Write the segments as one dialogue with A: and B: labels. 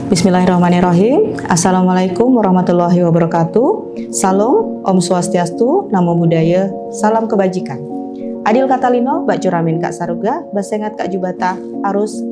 A: Bismillahirrahmanirrahim. Assalamualaikum warahmatullahi wabarakatuh. Salam, Om Swastiastu, Namo Buddhaya, salam kebajikan. Adil Katalino, Bak Curamin Kak Saruga, Basengat Kak Jubata, arus.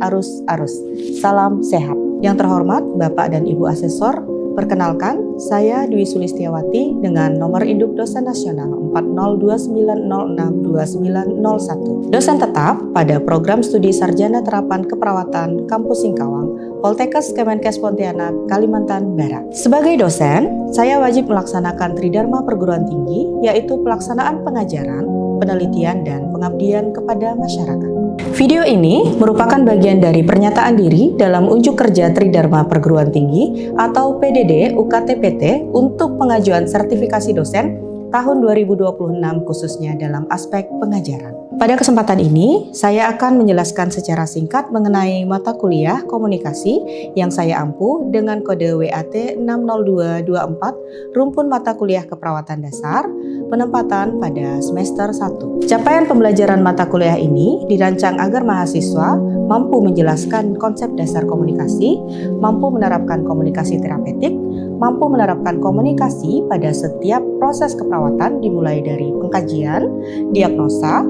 A: Salam sehat. Yang terhormat Bapak dan Ibu Asesor, perkenalkan saya Dwi Sulistiawati dengan nomor induk dosen nasional 4029062901. Dosen tetap pada program studi Sarjana Terapan Keperawatan Kampus Singkawang, Poltekkes Kemenkes Pontianak, Kalimantan Barat. Sebagai dosen, saya wajib melaksanakan Tridharma Perguruan Tinggi, yaitu pelaksanaan pengajaran, penelitian, dan pengabdian kepada masyarakat. Video ini merupakan bagian dari pernyataan diri dalam unjuk kerja Tridharma Perguruan Tinggi atau PDD UKT-PT untuk pengajuan sertifikasi dosen tahun 2026 khususnya dalam aspek pengajaran. Pada kesempatan ini, saya akan menjelaskan secara singkat mengenai mata kuliah komunikasi yang saya ampuh dengan kode WAT 60224, rumpun mata kuliah keperawatan dasar, penempatan pada semester 1. Capaian pembelajaran mata kuliah ini dirancang agar mahasiswa mampu menjelaskan konsep dasar komunikasi, mampu menerapkan komunikasi terapeutik, mampu menerapkan komunikasi pada setiap proses keperawatan dimulai dari pengkajian, diagnosa,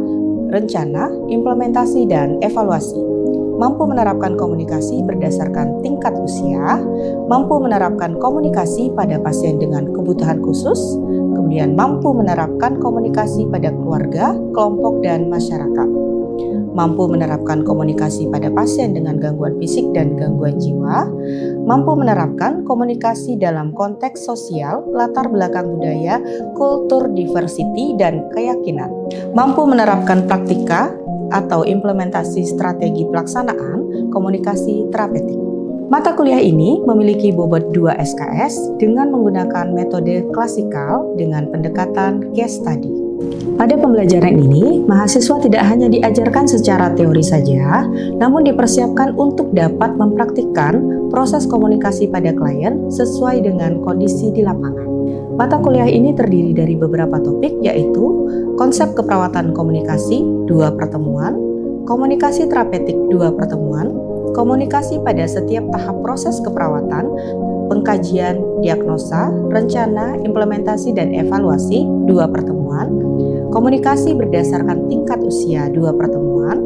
A: rencana, implementasi, dan evaluasi. Mampu menerapkan komunikasi berdasarkan tingkat usia, mampu menerapkan komunikasi pada pasien dengan kebutuhan khusus, kemudian mampu menerapkan komunikasi pada keluarga, kelompok, dan masyarakat. Mampu menerapkan komunikasi pada pasien dengan gangguan fisik dan gangguan jiwa, mampu menerapkan komunikasi dalam konteks sosial, latar belakang budaya, kultur, diversity, dan keyakinan, mampu menerapkan praktika atau implementasi strategi pelaksanaan komunikasi terapeutik. Mata kuliah ini memiliki bobot 2 SKS dengan menggunakan metode klasikal dengan pendekatan case study. Pada pembelajaran ini, mahasiswa tidak hanya diajarkan secara teori saja, namun dipersiapkan untuk dapat mempraktikkan proses komunikasi pada klien sesuai dengan kondisi di lapangan. Mata kuliah ini terdiri dari beberapa topik, yaitu konsep keperawatan komunikasi 2 pertemuan, komunikasi terapeutik 2 pertemuan, komunikasi pada setiap tahap proses keperawatan, pengkajian, diagnosa, rencana, implementasi, dan evaluasi 2 pertemuan, komunikasi berdasarkan tingkat usia 2 pertemuan,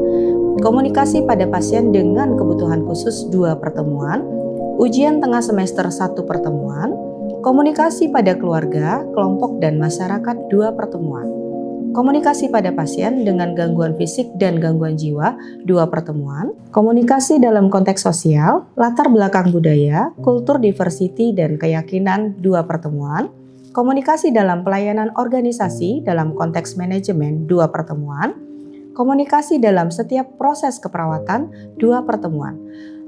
A: komunikasi pada pasien dengan kebutuhan khusus 2 pertemuan, ujian tengah semester 1 pertemuan, komunikasi pada keluarga, kelompok, dan masyarakat 2 pertemuan, komunikasi pada pasien dengan gangguan fisik dan gangguan jiwa 2 pertemuan, komunikasi dalam konteks sosial, latar belakang budaya, kultur, diversity, dan keyakinan 2 pertemuan, komunikasi dalam pelayanan organisasi dalam konteks manajemen 2 pertemuan, komunikasi dalam setiap proses keperawatan 2 pertemuan,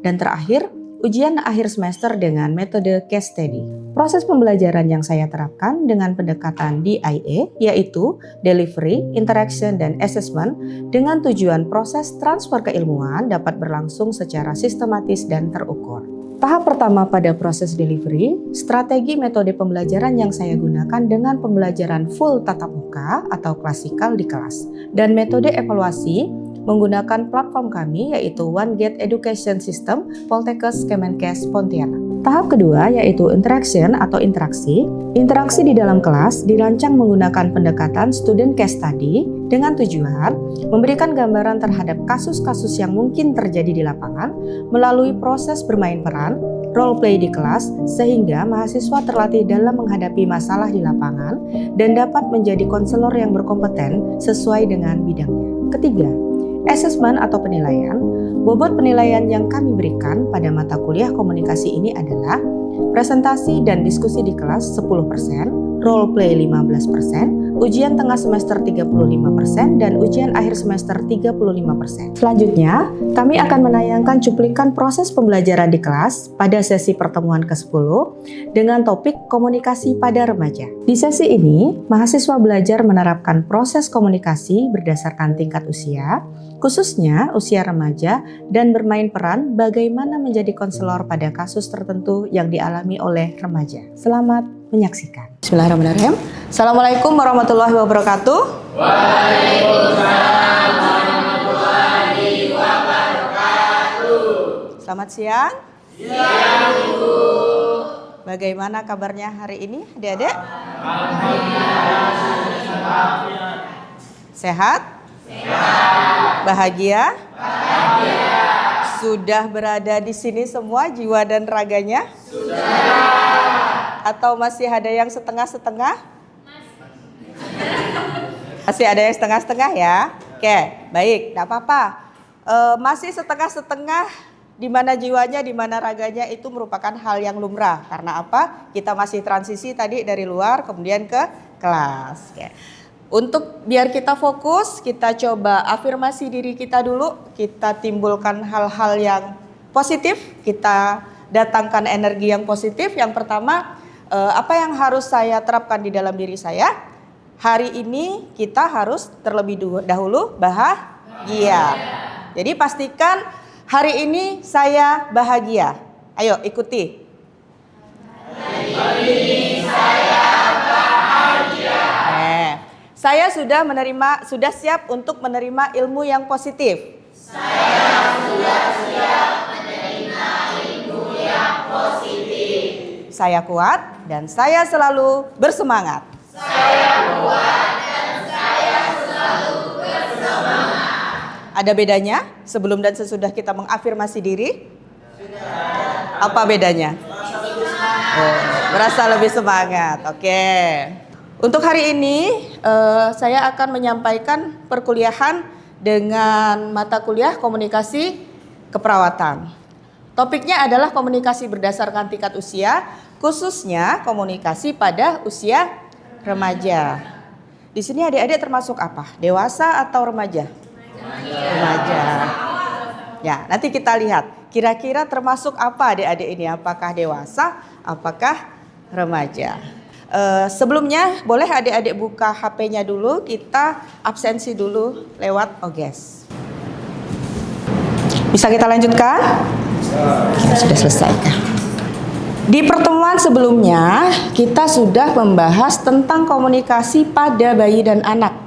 A: dan terakhir, ujian akhir semester dengan metode case study. Proses pembelajaran yang saya terapkan dengan pendekatan DIA, yaitu Delivery, Interaction, dan Assessment, dengan tujuan proses transfer keilmuan dapat berlangsung secara sistematis dan terukur. Tahap pertama pada proses delivery, strategi metode pembelajaran yang saya gunakan dengan pembelajaran full tatap muka atau klasikal di kelas, dan metode evaluasi menggunakan platform kami yaitu One Gate Education System Poltekkes Kemenkes Pontianak. Tahap kedua yaitu interaction atau interaksi. Interaksi di dalam kelas dirancang menggunakan pendekatan student case study dengan tujuan memberikan gambaran terhadap kasus-kasus yang mungkin terjadi di lapangan melalui proses bermain peran, role play di kelas, sehingga mahasiswa terlatih dalam menghadapi masalah di lapangan dan dapat menjadi konselor yang berkompeten sesuai dengan bidangnya. Ketiga, assessment atau penilaian. Bobot penilaian yang kami berikan pada mata kuliah komunikasi ini adalah presentasi dan diskusi di kelas 10%, role play 15%, ujian tengah semester 35%, dan ujian akhir semester 35%. Selanjutnya, kami akan menayangkan cuplikan proses pembelajaran di kelas pada sesi pertemuan ke-10 dengan topik komunikasi pada remaja. Di sesi ini, mahasiswa belajar menerapkan proses komunikasi berdasarkan tingkat usia, khususnya usia remaja, dan bermain peran bagaimana menjadi konselor pada kasus tertentu yang dialami oleh remaja. Selamat menyaksikan. Bismillahirrahmanirrahim. Assalamualaikum warahmatullahi wabarakatuh.
B: Waalaikumsalam warahmatullahi wabarakatuh.
A: Selamat siang.
B: Siang, Ibu.
A: Bagaimana kabarnya hari ini, adik-adik? Sehat? Sehat. Bahagia? Bahagia. Sudah berada di sini semua jiwa dan raganya? Sudah. Atau masih ada yang setengah-setengah? Masih ada yang setengah-setengah ya? Oke, baik, tidak apa-apa. Masih setengah-setengah. Di mana jiwanya, di mana raganya itu merupakan hal yang lumrah. Karena apa? Kita masih transisi tadi dari luar kemudian ke kelas. Oke. Untuk biar kita fokus, kita coba afirmasi diri kita dulu. Kita timbulkan hal-hal yang positif. Kita datangkan energi yang positif. Yang pertama, apa yang harus saya terapkan di dalam diri saya? Hari ini kita harus terlebih dahulu bahagia. Jadi pastikan hari ini saya bahagia. Ayo ikuti. Hari ini saya bahagia. Saya sudah siap untuk menerima ilmu yang positif. Saya sudah siap menerima ilmu yang positif. Saya kuat dan saya selalu bersemangat. Saya kuat dan saya selalu bersemangat. Ada bedanya sebelum dan sesudah kita mengafirmasi diri? Apa bedanya? Merasa lebih semangat. Oke. Untuk hari ini saya akan menyampaikan perkuliahan dengan mata kuliah komunikasi keperawatan. Topiknya adalah komunikasi berdasarkan tingkat usia, khususnya komunikasi pada usia remaja. Di sini adik-adik termasuk apa? Dewasa atau remaja? Remaja. Ya, nanti kita lihat kira-kira termasuk apa adik-adik ini, apakah dewasa, apakah remaja. Sebelumnya boleh adik-adik buka HP-nya dulu, kita absensi dulu lewat OGS. Bisa kita lanjutkan? Sudah selesai. Di pertemuan sebelumnya kita sudah membahas tentang komunikasi pada bayi dan anak.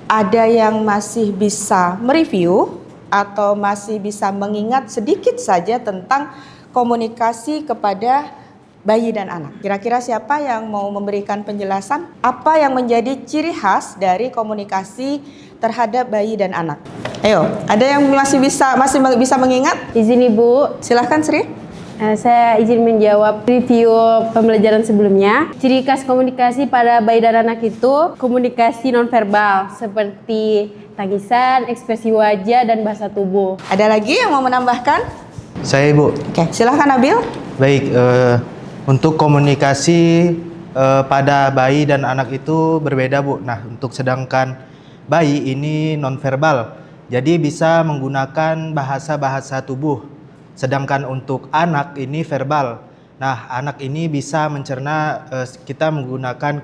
A: Ada yang masih bisa mereview atau masih bisa mengingat sedikit saja tentang komunikasi kepada bayi dan anak. Kira-kira siapa yang mau memberikan penjelasan? Apa yang menjadi ciri khas dari komunikasi terhadap bayi dan anak? Ayo, ada yang masih bisa mengingat?
C: Izin Ibu.
A: Silahkan Sri.
C: Saya izin menjawab review pembelajaran sebelumnya. Ciri khas komunikasi pada bayi dan anak itu komunikasi nonverbal seperti tangisan, ekspresi wajah, dan bahasa tubuh.
A: Ada lagi yang mau menambahkan?
D: Saya Ibu.
A: Oke, silahkan Nabil.
D: Baik, untuk komunikasi pada bayi dan anak itu berbeda Bu. Nah, untuk sedangkan bayi ini nonverbal, jadi bisa menggunakan bahasa-bahasa tubuh. Sedangkan untuk anak ini verbal. Nah, anak ini bisa mencerna kita menggunakan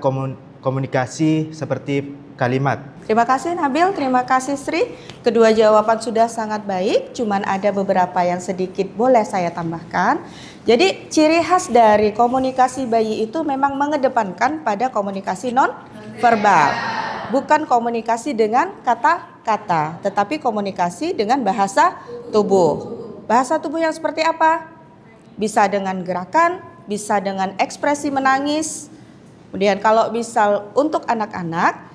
D: komunikasi seperti kalimat.
A: Terima kasih Nabil, terima kasih Sri. Kedua jawaban sudah sangat baik, cuman ada beberapa yang sedikit boleh saya tambahkan. Jadi ciri khas dari komunikasi bayi itu memang mengedepankan pada komunikasi non-verbal. Bukan komunikasi dengan kata-kata, tetapi komunikasi dengan bahasa tubuh. Bahasa tubuh yang seperti apa? Bisa dengan gerakan, bisa dengan ekspresi menangis. Kemudian kalau misal untuk anak-anak,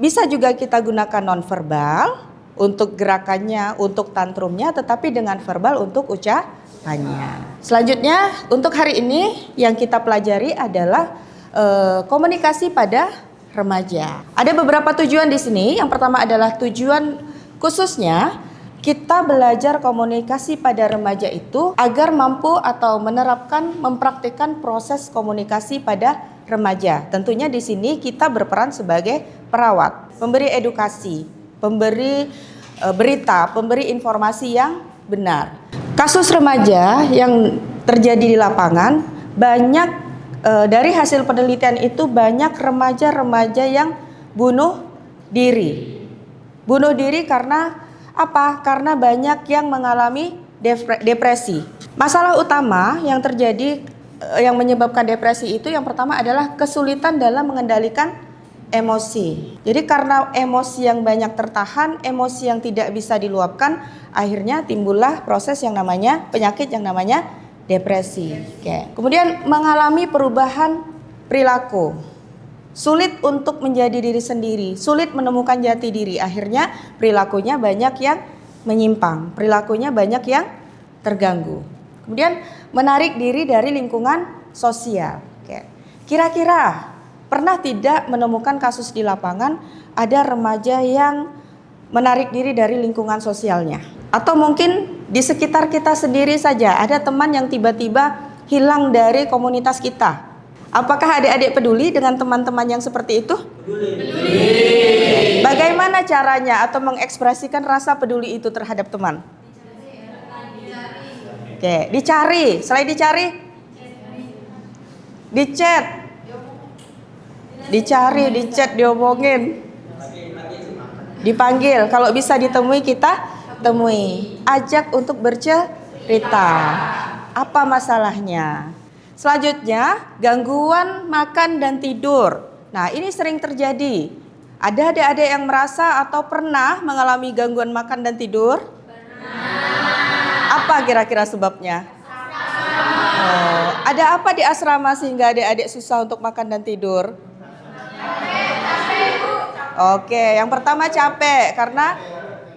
A: bisa juga kita gunakan nonverbal untuk gerakannya, untuk tantrumnya, tetapi dengan verbal untuk ucapannya. Selanjutnya untuk hari ini yang kita pelajari adalah komunikasi pada remaja. Ada beberapa tujuan di sini. Yang pertama adalah tujuan khususnya kita belajar komunikasi pada remaja itu agar mampu atau menerapkan, mempraktikkan proses komunikasi pada remaja. Tentunya di sini kita berperan sebagai perawat, pemberi edukasi, pemberi berita, pemberi informasi yang benar. Kasus remaja yang terjadi di lapangan, banyak dari hasil penelitian itu banyak remaja-remaja yang bunuh diri. Bunuh diri karena apa? Karena banyak yang mengalami depresi. Masalah utama yang terjadi yang menyebabkan depresi itu yang pertama adalah kesulitan dalam mengendalikan emosi. Jadi karena emosi yang banyak tertahan, emosi yang tidak bisa diluapkan, akhirnya timbullah proses yang namanya penyakit yang namanya depresi. Oke. Kemudian mengalami perubahan perilaku. Sulit untuk menjadi diri sendiri, sulit menemukan jati diri. Akhirnya perilakunya banyak yang menyimpang, perilakunya banyak yang terganggu. Kemudian menarik diri dari lingkungan sosial. Oke. Kira-kira pernah tidak menemukan kasus di lapangan ada remaja yang menarik diri dari lingkungan sosialnya? Atau mungkin di sekitar kita sendiri saja ada teman yang tiba-tiba hilang dari komunitas kita. Apakah adik-adik peduli dengan teman-teman yang seperti itu? Peduli. Bagaimana caranya atau mengekspresikan rasa peduli itu terhadap teman? Oke, dicari. Selain dicari? Di chat. Dicari, di chat, diomongin. Dipanggil. Kalau bisa ditemui kita temui. Ajak untuk bercerita. Apa masalahnya? Selanjutnya, gangguan makan dan tidur. Nah, ini sering terjadi. Ada adik-adik yang merasa atau pernah mengalami gangguan makan dan tidur? Apa kira-kira sebabnya? Oh, ada apa di asrama sehingga adik-adik susah untuk makan dan tidur? Oke, yang pertama capek karena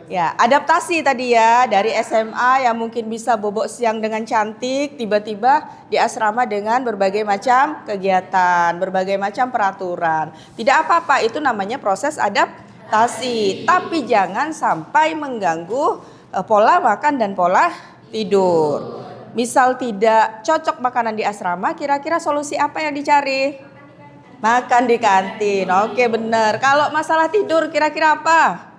A: ya adaptasi tadi ya dari SMA yang mungkin bisa bobok siang dengan cantik, tiba-tiba di asrama dengan berbagai macam kegiatan, berbagai macam peraturan. Tidak apa-apa, itu namanya proses adaptasi. Tapi jangan sampai mengganggu pola makan dan pola tidur. Misal tidak cocok makanan di asrama, kira-kira solusi apa yang dicari? Makan di kantin. Oke, benar. Kalau masalah tidur kira-kira apa?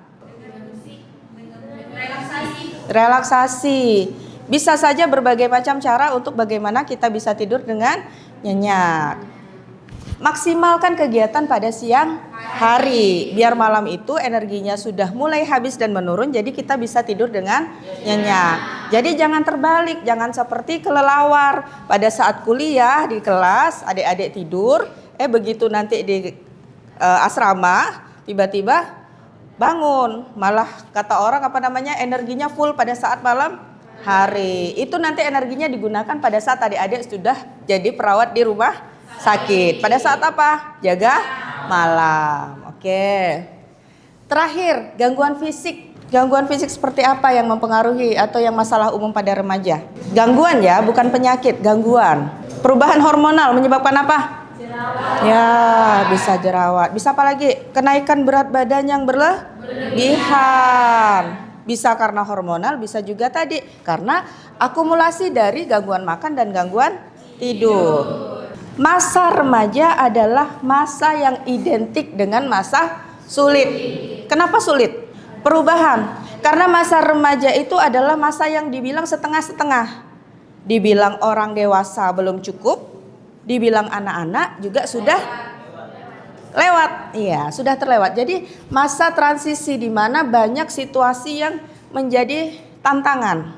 A: Relaksasi. Bisa saja berbagai macam cara untuk bagaimana kita bisa tidur dengan nyenyak. Maksimalkan kegiatan pada siang hari, biar malam itu energinya sudah mulai habis dan menurun, jadi kita bisa tidur dengan nyenyak. Jadi jangan terbalik, jangan seperti kelelawar pada saat kuliah di kelas adik-adik tidur, begitu nanti di asrama tiba-tiba bangun, malah kata orang energinya full pada saat malam hari. Itu nanti energinya digunakan pada saat adik-adik sudah jadi perawat di rumah sakit. Pada saat apa? Jaga malam. Oke. Terakhir, gangguan fisik. Gangguan fisik seperti apa yang mempengaruhi atau yang masalah umum pada remaja? Gangguan ya, bukan penyakit, gangguan. Perubahan hormonal menyebabkan apa? Jerawat. Ya, bisa jerawat. Bisa apa lagi? Kenaikan berat badan yang berlebihan. Bisa karena hormonal, bisa juga tadi karena akumulasi dari gangguan makan dan gangguan tidur. Masa remaja adalah masa yang identik dengan masa sulit. Kenapa sulit? Perubahan. Karena masa remaja itu adalah masa yang dibilang setengah-setengah. Dibilang orang dewasa belum cukup, dibilang anak-anak juga sudah lewat. Iya, sudah terlewat. Jadi masa transisi di mana banyak situasi yang menjadi tantangan.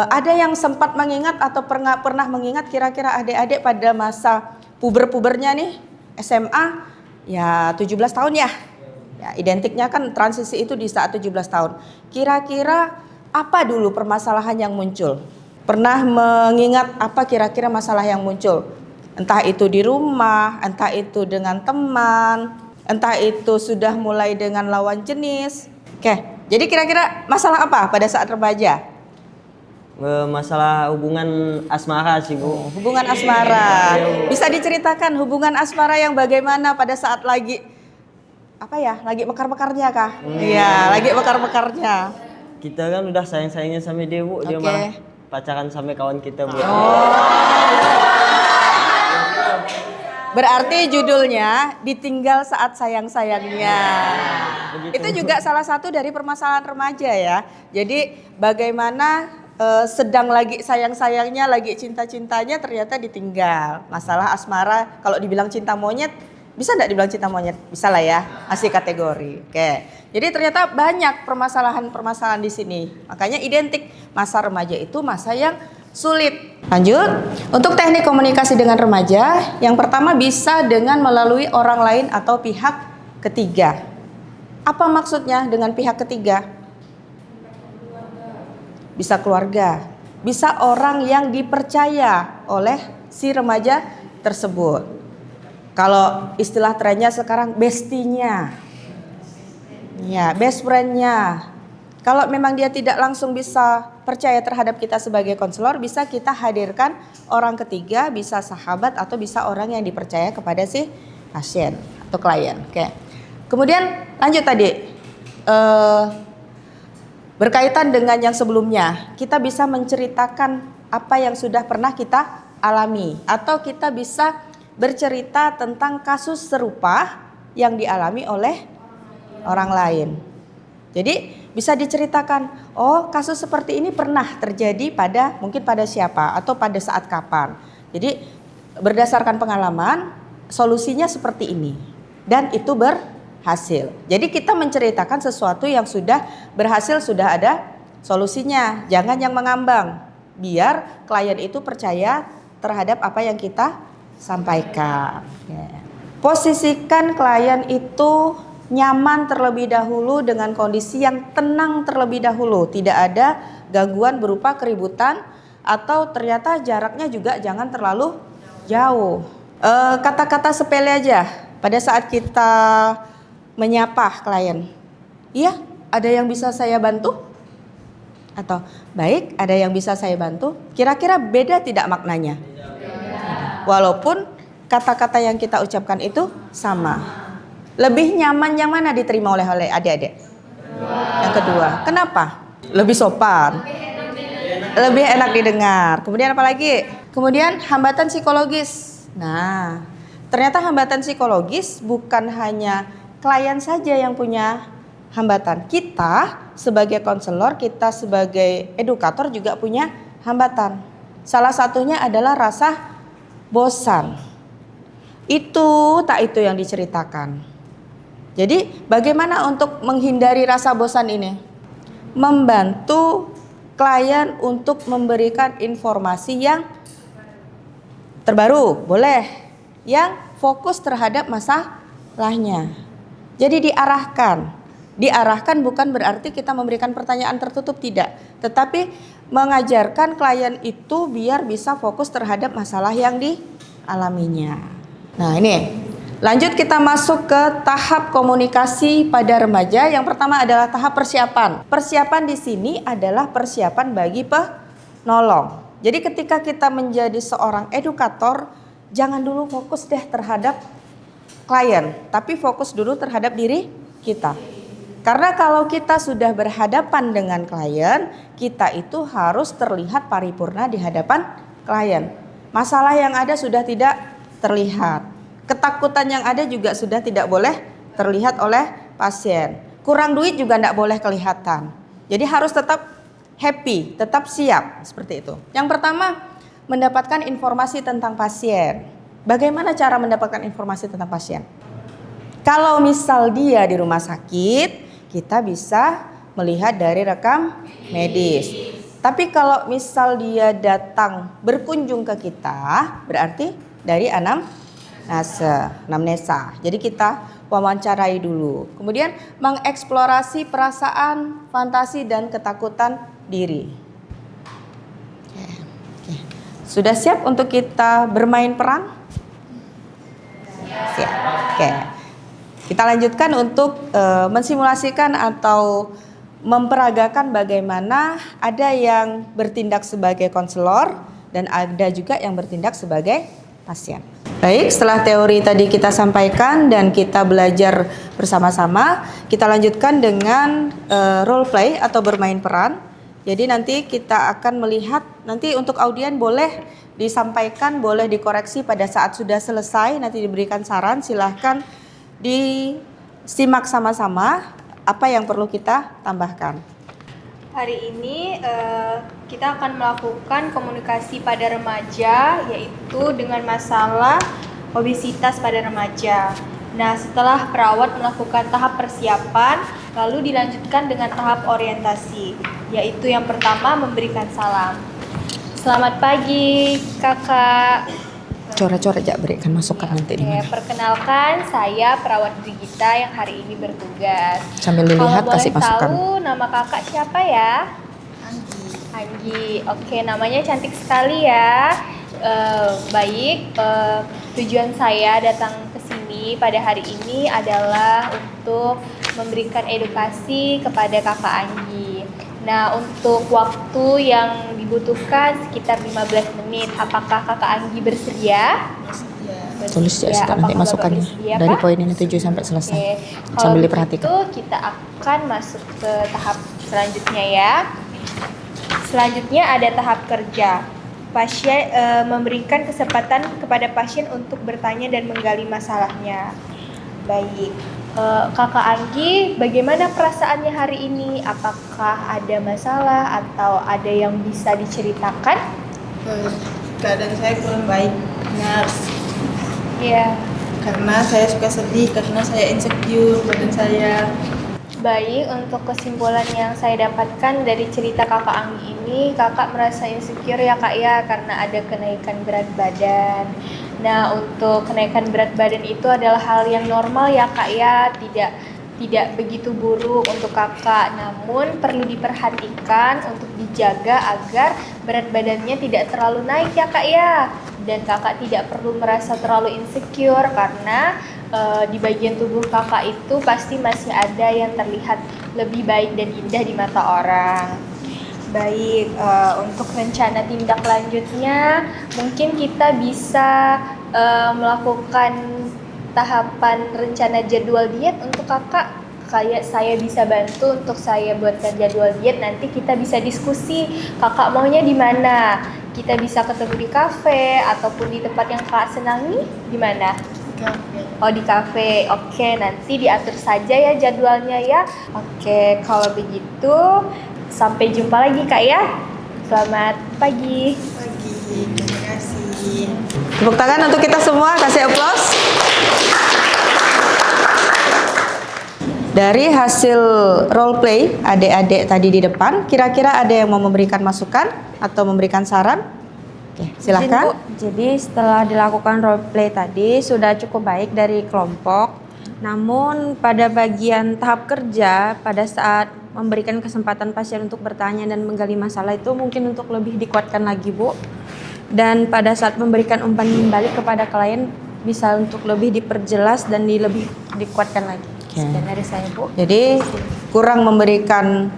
A: Ada yang sempat mengingat atau pernah mengingat kira-kira adik-adik pada masa puber-pubernya nih SMA ya 17 tahun ya. Ya, identiknya kan transisi itu di saat 17 tahun. Kira-kira apa dulu permasalahan yang muncul? Pernah mengingat apa kira-kira masalah yang muncul? Entah itu di rumah, entah itu dengan teman, entah itu sudah mulai dengan lawan jenis. Oke, jadi kira-kira masalah apa pada saat remaja?
B: Masalah hubungan asmara sih Bu.
A: Hubungan asmara. Bisa diceritakan hubungan asmara yang bagaimana pada saat lagi lagi mekar-mekarnya kah? Iya, lagi mekar-mekarnya.
B: Kita kan udah sayang-sayangnya sama dia Bu, dia malah pacaran sama kawan kita Bu.
A: Berarti judulnya ditinggal saat sayang-sayangnya. Itu juga salah satu dari permasalahan remaja ya. Jadi bagaimana sedang lagi sayang-sayangnya, lagi cinta-cintanya ternyata ditinggal. Masalah asmara, kalau dibilang cinta monyet, bisa enggak dibilang cinta monyet? Bisa lah ya, masih kategori. Oke. Jadi ternyata banyak permasalahan-permasalahan di sini. Makanya identik masa remaja itu masa yang sulit. Lanjut, untuk teknik komunikasi dengan remaja, yang pertama bisa dengan melalui orang lain atau pihak ketiga. Apa maksudnya dengan pihak ketiga? Bisa keluarga, bisa orang yang dipercaya oleh si remaja tersebut. Kalau istilah trennya sekarang bestinya, ya best friendnya. Kalau memang dia tidak langsung bisa percaya terhadap kita sebagai konselor, bisa kita hadirkan orang ketiga, bisa sahabat atau bisa orang yang dipercaya kepada si pasien atau klien. Oke. Kemudian lanjut tadi, berkaitan dengan yang sebelumnya, kita bisa menceritakan apa yang sudah pernah kita alami, atau kita bisa bercerita tentang kasus serupa yang dialami oleh orang lain. Jadi bisa diceritakan, oh kasus seperti ini pernah terjadi mungkin pada siapa atau pada saat kapan. Jadi berdasarkan pengalaman, solusinya seperti ini dan itu berhasil. Jadi kita menceritakan sesuatu yang sudah berhasil, sudah ada solusinya. Jangan yang mengambang, biar klien itu percaya terhadap apa yang kita sampaikan. Posisikan klien itu nyaman terlebih dahulu dengan kondisi yang tenang terlebih dahulu. Tidak ada gangguan berupa keributan atau ternyata jaraknya juga jangan terlalu jauh. Kata-kata sepele aja pada saat kita menyapa klien. Iya, ada yang bisa saya bantu? Atau baik, ada yang bisa saya bantu? Kira-kira beda tidak maknanya? Walaupun kata-kata yang kita ucapkan itu sama. Lebih nyaman yang mana diterima oleh adik-adik? Yang kedua. Kenapa? Lebih sopan. Lebih enak didengar. Kemudian apa lagi? Kemudian hambatan psikologis. Nah, ternyata hambatan psikologis bukan hanya klien saja yang punya hambatan. Kita sebagai konselor, kita sebagai edukator juga punya hambatan. Salah satunya adalah rasa bosan. Itu yang diceritakan. Jadi bagaimana untuk menghindari rasa bosan ini? Membantu klien untuk memberikan informasi yang terbaru, boleh. Yang fokus terhadap masalahnya. Jadi diarahkan bukan berarti kita memberikan pertanyaan tertutup, tidak. Tetapi mengajarkan klien itu biar bisa fokus terhadap masalah yang dialaminya. Nah ini, lanjut kita masuk ke tahap komunikasi pada remaja. Yang pertama adalah tahap persiapan. Persiapan di sini adalah persiapan bagi penolong. Jadi ketika kita menjadi seorang edukator, jangan dulu fokus deh terhadap klien, tapi fokus dulu terhadap diri kita. Karena kalau kita sudah berhadapan dengan klien, kita itu harus terlihat paripurna di hadapan klien. Masalah yang ada sudah tidak terlihat. Ketakutan yang ada juga sudah tidak boleh terlihat oleh pasien. Kurang duit juga tidak boleh kelihatan. Jadi harus tetap happy, tetap siap seperti itu. Yang pertama, mendapatkan informasi tentang pasien. Bagaimana cara mendapatkan informasi tentang pasien? Kalau misal dia di rumah sakit, kita bisa melihat dari rekam medis. Tapi kalau misal dia datang berkunjung ke kita, berarti dari anamnesa. Jadi kita wawancarai dulu. Kemudian mengeksplorasi perasaan, fantasi dan ketakutan diri. Oke. Sudah siap untuk kita bermain peran? Siap. Oke. Kita lanjutkan untuk mensimulasikan atau memperagakan bagaimana ada yang bertindak sebagai konselor dan ada juga yang bertindak sebagai pasien. Baik, setelah teori tadi kita sampaikan dan kita belajar bersama-sama, kita lanjutkan dengan role play atau bermain peran. Jadi nanti kita akan melihat, nanti untuk audien boleh disampaikan, boleh dikoreksi pada saat sudah selesai, nanti diberikan saran, silahkan disimak sama-sama apa yang perlu kita tambahkan.
E: Hari ini kita akan melakukan komunikasi pada remaja, yaitu dengan masalah obesitas pada remaja. Nah, setelah perawat melakukan tahap persiapan, lalu dilanjutkan dengan tahap orientasi, yaitu yang pertama memberikan salam. Selamat pagi, kakak.
A: coret-coret aja berikan masukan nanti di
E: Oke,
A: mana.
E: perkenalkan saya perawat Brigita yang hari ini bertugas.
A: Sambil dilihat
E: Kalau
A: kasih
E: boleh
A: masukan.
E: tahu nama kakak siapa ya? Anggi. Oke, namanya cantik sekali ya. Baik, tujuan saya datang ke sini pada hari ini adalah untuk memberikan edukasi kepada kakak Anggi. Nah, untuk waktu yang dibutuhkan sekitar 15 menit. Apakah kakak Anggi bersedia?
A: Tulis ya sudah nanti
E: Apakah
A: masukannya
E: Bapak bersedia,
A: dari
E: Pak?
A: poin ini 7 sampai selesai.
E: Oke, kalau
A: Sambil
E: begitu
A: diperhatikan.
E: kita akan masuk ke tahap selanjutnya ya. Selanjutnya ada tahap kerja. Pasien memberikan kesempatan kepada pasien untuk bertanya dan menggali masalahnya. Baik, kakak Anggi, bagaimana perasaannya hari ini? Apakah ada masalah atau ada yang bisa diceritakan?
F: Keadaan saya kurang baik, nurse.
E: Ya.
F: Karena saya suka sedih, karena saya insecure badan saya.
E: Baik, untuk kesimpulan yang saya dapatkan dari cerita kakak Anggi ini, kakak merasa insecure ya kak ya, karena ada kenaikan berat badan. Nah, untuk kenaikan berat badan itu adalah hal yang normal ya kak ya, tidak begitu buruk untuk kakak, namun perlu diperhatikan untuk dijaga agar berat badannya tidak terlalu naik ya kak ya. Dan kakak tidak perlu merasa terlalu insecure karena di bagian tubuh kakak itu pasti masih ada yang terlihat lebih baik dan indah di mata orang. Baik, untuk rencana tindak lanjutnya mungkin kita bisa melakukan tahapan rencana jadwal diet untuk kakak. Kayak saya bisa bantu untuk saya buatkan jadwal diet, nanti kita bisa diskusi kakak maunya di mana. Kita bisa ketemu di kafe ataupun di tempat yang kakak senangi, di mana? Oh, di kafe. Oke, nanti diatur saja ya jadwalnya ya. Oke, kalau begitu sampai jumpa lagi kak ya. Selamat pagi.
F: Terima kasih.
A: Tepuk tangan untuk kita semua, kasih aplaus. Dari hasil role play adik-adik tadi di depan, kira-kira ada yang mau memberikan masukan atau memberikan saran? Oke, silahkan.
G: Izin, Bu. Jadi setelah dilakukan role play tadi sudah cukup baik dari kelompok. Namun pada bagian tahap kerja, pada saat memberikan kesempatan pasien untuk bertanya dan menggali masalah itu mungkin untuk lebih dikuatkan lagi, Bu. Dan pada saat memberikan umpan balik kepada klien bisa untuk lebih diperjelas dan lebih dikuatkan lagi. Sekian dari saya, Bu.
A: Jadi kurang memberikan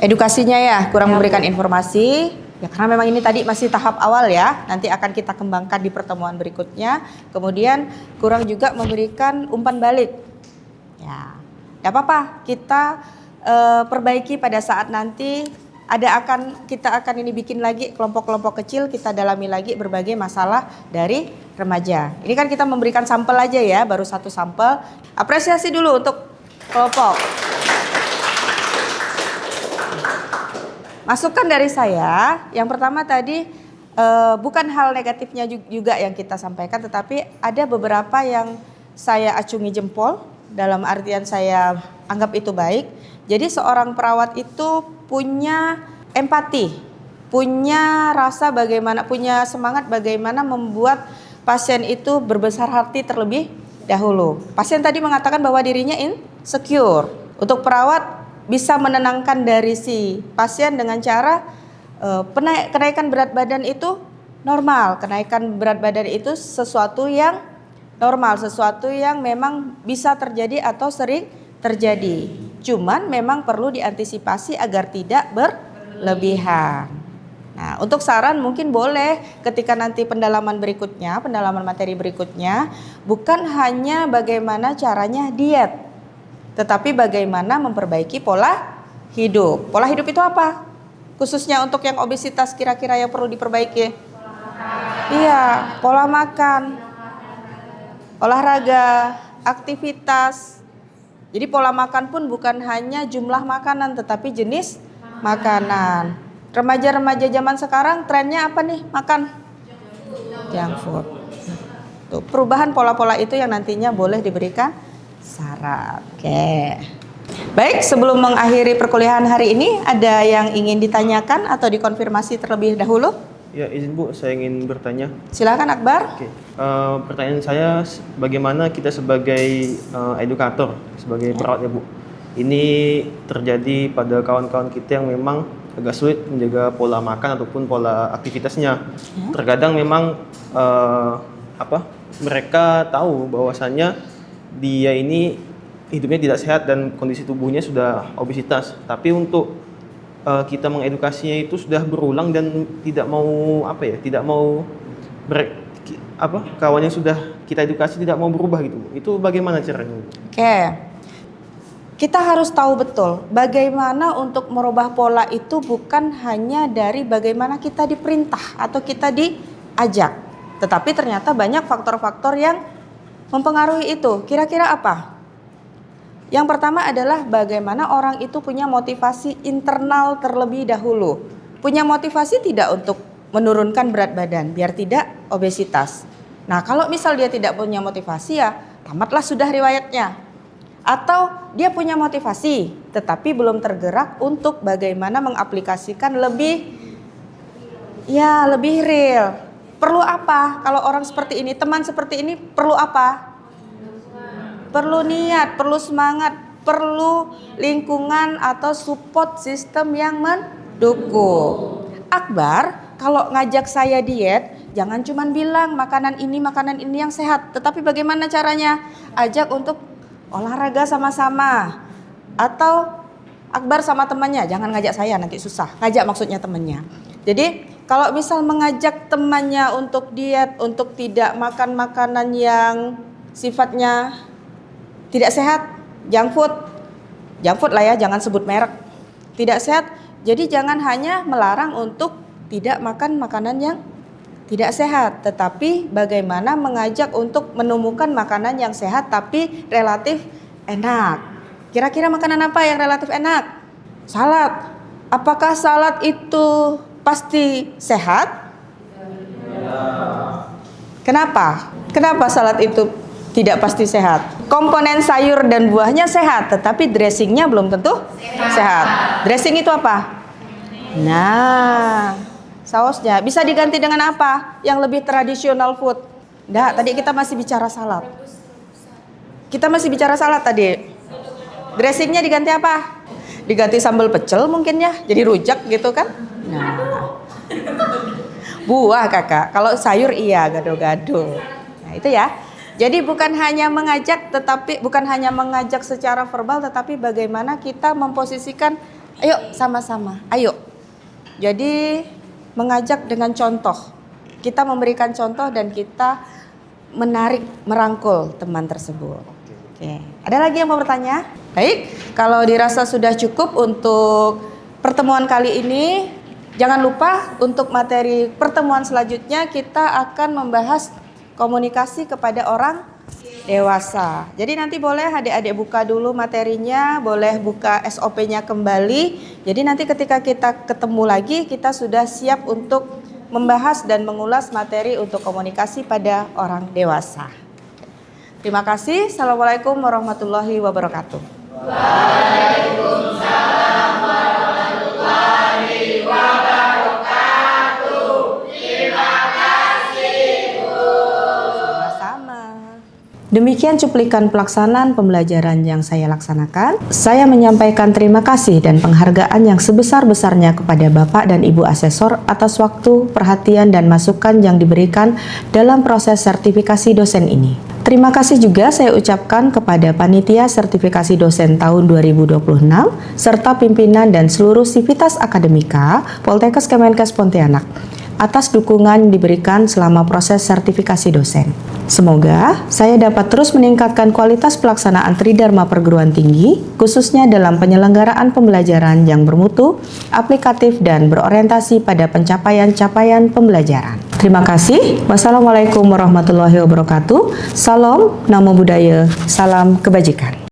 A: edukasinya ya, kurang memberikan informasi. Ya karena memang ini tadi masih tahap awal ya, nanti akan kita kembangkan di pertemuan berikutnya. Kemudian kurang juga memberikan umpan balik. Ya, tidak apa-apa, kita perbaiki pada saat nanti kita akan ini bikin lagi kelompok-kelompok kecil, kita dalami lagi berbagai masalah dari remaja. Ini kan kita memberikan sampel aja ya, baru satu sampel. Apresiasi dulu untuk kelompok. Masukan dari saya, yang pertama tadi bukan hal negatifnya juga yang kita sampaikan, tetapi ada beberapa yang saya acungi jempol, dalam artian saya anggap itu baik. Jadi seorang perawat itu punya empati, punya rasa bagaimana, punya semangat bagaimana membuat pasien itu berbesar hati terlebih dahulu. Pasien tadi mengatakan bahwa dirinya insecure. Untuk perawat bisa menenangkan dari si pasien dengan cara kenaikan berat badan itu normal. Kenaikan berat badan itu sesuatu yang normal, sesuatu yang memang bisa terjadi atau sering terjadi. Cuman memang perlu diantisipasi agar tidak berlebihan. Nah, untuk saran mungkin boleh ketika nanti pendalaman berikutnya, pendalaman materi berikutnya, bukan hanya bagaimana caranya diet, tetapi bagaimana memperbaiki pola hidup. Pola hidup itu apa? Khususnya untuk yang obesitas kira-kira yang perlu diperbaiki. Iya, pola makan, olahraga, aktivitas. Jadi pola makan pun bukan hanya jumlah makanan tetapi jenis makanan. Remaja-remaja zaman sekarang trennya apa nih? Makan junk food. Tuh, perubahan pola-pola itu yang nantinya boleh diberikan saran. Oke. Baik, sebelum mengakhiri perkuliahan hari ini, ada yang ingin ditanyakan atau dikonfirmasi terlebih dahulu?
H: Ya, izin Bu, saya ingin bertanya.
A: Silakan Akbar.
H: Oke, pertanyaan saya, bagaimana kita sebagai edukator, sebagai perawat ya Bu, ini terjadi pada kawan-kawan kita yang memang agak sulit menjaga pola makan ataupun pola aktivitasnya. Terkadang memang mereka tahu bahwasannya dia ini hidupnya tidak sehat dan kondisi tubuhnya sudah obesitas, tapi untuk kita mengedukasinya itu sudah berulang dan tidak mau kawan yang sudah kita edukasi tidak mau berubah gitu. Itu bagaimana caranya?
A: Oke. Kita harus tahu betul bagaimana untuk merubah pola itu bukan hanya dari bagaimana kita diperintah atau kita diajak, tetapi ternyata banyak faktor-faktor yang mempengaruhi itu. Kira-kira apa? Yang pertama adalah bagaimana orang itu punya motivasi internal terlebih dahulu. Punya motivasi tidak untuk menurunkan berat badan biar tidak obesitas. Nah, kalau misal dia tidak punya motivasi ya tamatlah sudah riwayatnya. Atau dia punya motivasi tetapi belum tergerak untuk bagaimana mengaplikasikan lebih real. Perlu apa? Kalau orang seperti ini, teman seperti ini perlu apa? Perlu niat, perlu semangat, perlu lingkungan atau support system yang mendukung. Akbar, kalau ngajak saya diet, jangan cuma bilang makanan ini yang sehat, tetapi bagaimana caranya? Ajak untuk olahraga sama-sama. Atau Akbar sama temannya, jangan ngajak saya nanti susah. Ngajak maksudnya temannya. Jadi kalau misal mengajak temannya untuk diet, untuk tidak makan makanan yang sifatnya tidak sehat, junk food lah ya, jangan sebut merek. Tidak sehat, jadi jangan hanya melarang untuk tidak makan makanan yang tidak sehat, tetapi bagaimana mengajak untuk menemukan makanan yang sehat tapi relatif enak. Kira-kira makanan apa yang relatif enak? Salad. Apakah salad itu pasti sehat? Kenapa? Kenapa salad itu tidak pasti sehat? Komponen sayur dan buahnya sehat, tetapi dressingnya belum tentu sehat. Dressing itu apa? Nah, sausnya bisa diganti dengan apa? Yang lebih tradisional food. Nggak, tadi kita masih bicara salad. Kita masih bicara salad tadi. Dressingnya diganti apa? Diganti sambal pecel mungkin ya, jadi rujak gitu kan? Nah, buah kakak. Kalau sayur iya gado-gado. Nah itu ya. Jadi bukan hanya mengajak secara verbal, tetapi bagaimana kita memposisikan, ayo sama-sama, ayo. Jadi mengajak dengan contoh. Kita memberikan contoh dan kita merangkul teman tersebut. Oke. Ada lagi yang mau bertanya? Baik, kalau dirasa sudah cukup untuk pertemuan kali ini, jangan lupa untuk materi pertemuan selanjutnya kita akan membahas komunikasi kepada orang dewasa. Jadi nanti boleh adik-adik buka dulu materinya, boleh buka SOP-nya kembali. Jadi nanti ketika kita ketemu lagi, kita sudah siap untuk membahas dan mengulas materi untuk komunikasi pada orang dewasa. Terima kasih. Assalamualaikum warahmatullahi wabarakatuh. Waalaikumsalam warahmatullahi wabarakatuh. Terima kasih, Bu. Sama-sama. Demikian cuplikan pelaksanaan pembelajaran yang saya laksanakan. Saya menyampaikan terima kasih dan penghargaan yang sebesar-besarnya kepada Bapak dan Ibu Asesor atas waktu, perhatian, dan masukan yang diberikan dalam proses sertifikasi dosen ini. Terima kasih juga saya ucapkan kepada Panitia Sertifikasi Dosen tahun 2026 serta pimpinan dan seluruh sivitas akademika Poltekkes Kemenkes Pontianak atas dukungan diberikan selama proses sertifikasi dosen. Semoga saya dapat terus meningkatkan kualitas pelaksanaan Tridharma perguruan tinggi, khususnya dalam penyelenggaraan pembelajaran yang bermutu, aplikatif, dan berorientasi pada pencapaian-capaian pembelajaran. Terima kasih. Wassalamualaikum warahmatullahi wabarakatuh. Salam, namo buddhaya, salam kebajikan.